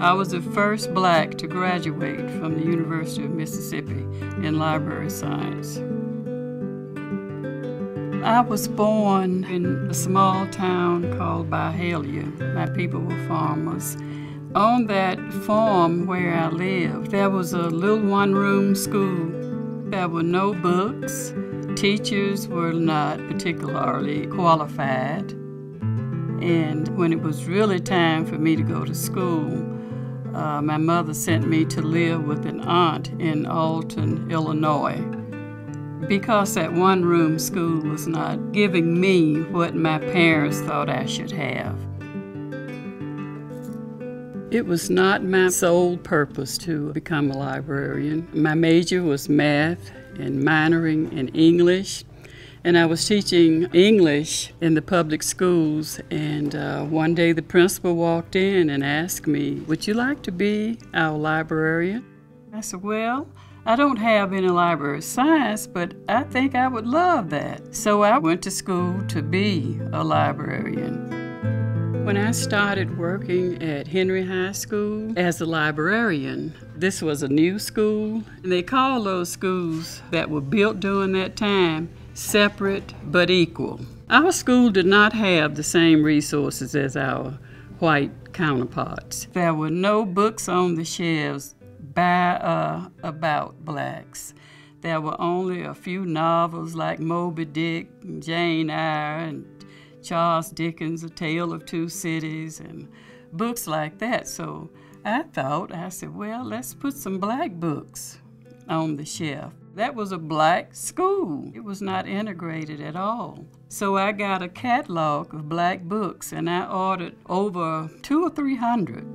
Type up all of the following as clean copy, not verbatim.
I was the first black to graduate from the University of Mississippi in library science. I was born in a small town called Byhalia. My people were farmers. On that farm where I lived, there was a little one-room school. There were no books. Teachers were not particularly qualified. And when it was really time for me to go to school, my mother sent me to live with an aunt in Alton, Illinois, because that one-room school was not giving me what my parents thought I should have. It was not my sole purpose to become a librarian. My major was math and minoring in English, and I was teaching English in the public schools, and one day the principal walked in and asked me, "Would you like to be our librarian?" I said, "Well, I don't have any library science, but I think I would love that." So I went to school to be a librarian. When I started working at Henry High School as a librarian, this was a new school, and they called those schools that were built during that time separate but equal. Our school did not have the same resources as our white counterparts. There were no books on the shelves about blacks. There were only a few novels like Moby Dick, and Jane Eyre, and Charles Dickens' A Tale of Two Cities, and books like that. So I said, well, let's put some black books on the shelf. That was a black school. It was not integrated at all. So I got a catalog of black books, and I ordered over 200 or 300.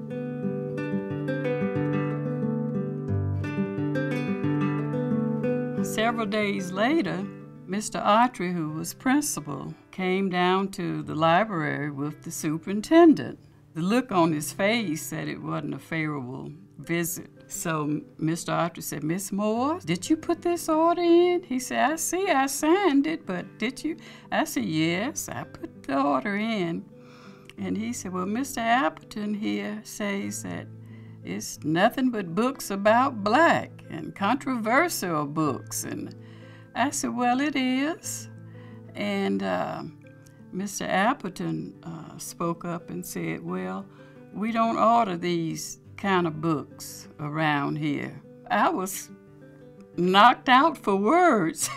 Several days later, Mr. Autry, who was principal, came down to the library with the superintendent. The look on his face said it wasn't a favorable visit. So Mr. Autry said, "Miss Moore, did you put this order in?" He said, "I see I signed it, but did you?" I said, "Yes, I put the order in." And he said, "Well, Mr. Appleton here says that it's nothing but books about black and controversial books." And I said, "Well, it is." And Mr. Appleton spoke up and said, "Well, we don't order these kind of books around here." I was knocked out for words.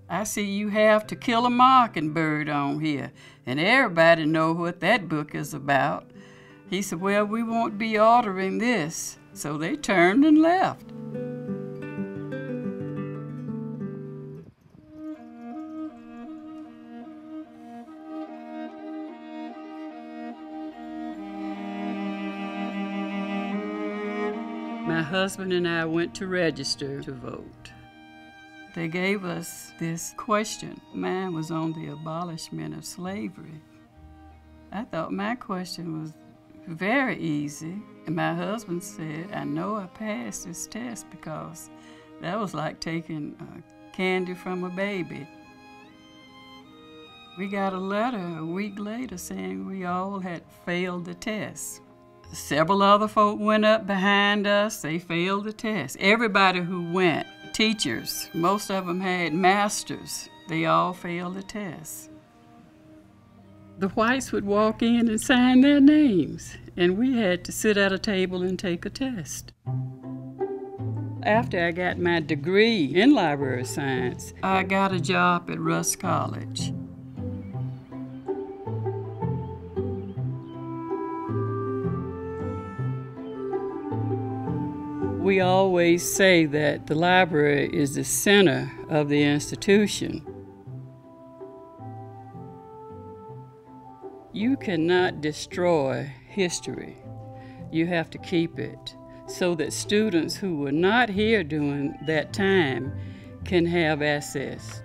I see you have To Kill a Mockingbird on here, and everybody know what that book is about. He said, "Well, we won't be ordering this." So they turned and left. My husband and I went to register to vote. They gave us this question. Mine was on the abolishment of slavery. I thought my question was very easy. And my husband said, "I know I passed this test because that was like taking candy from a baby." We got a letter a week later saying we all had failed the test. Several other folk went up behind us. They failed the test. Everybody who went, teachers, most of them had masters. They all failed the test. The whites would walk in and sign their names, and we had to sit at a table and take a test. After I got my degree in library science, I got a job at Rusk College. We always say that the library is the center of the institution. You cannot destroy history. You have to keep it so that students who were not here during that time can have access.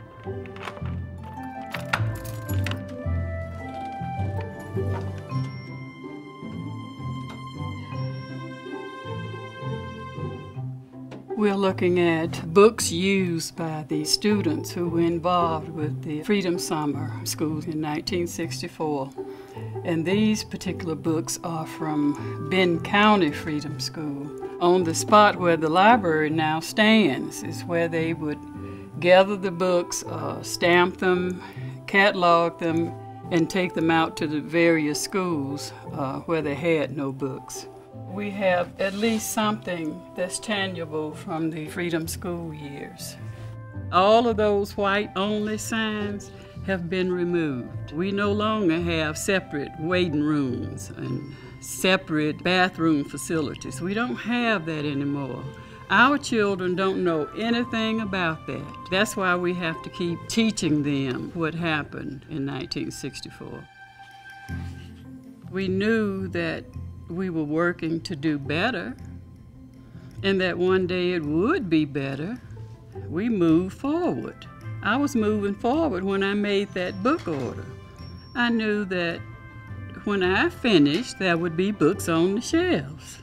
We're looking at books used by the students who were involved with the Freedom Summer schools in 1964. And these particular books are from Benton County Freedom School. On the spot where the library now stands is where they would gather the books, stamp them, catalog them, and take them out to the various schools where they had no books. We have at least something that's tangible from the Freedom School years. All of those white-only signs have been removed. We no longer have separate waiting rooms and separate bathroom facilities. We don't have that anymore. Our children don't know anything about that. That's why we have to keep teaching them what happened in 1964. We knew that we were working to do better and that one day it would be better. We moved forward. I was moving forward when I made that book order. I knew that when I finished, there would be books on the shelves.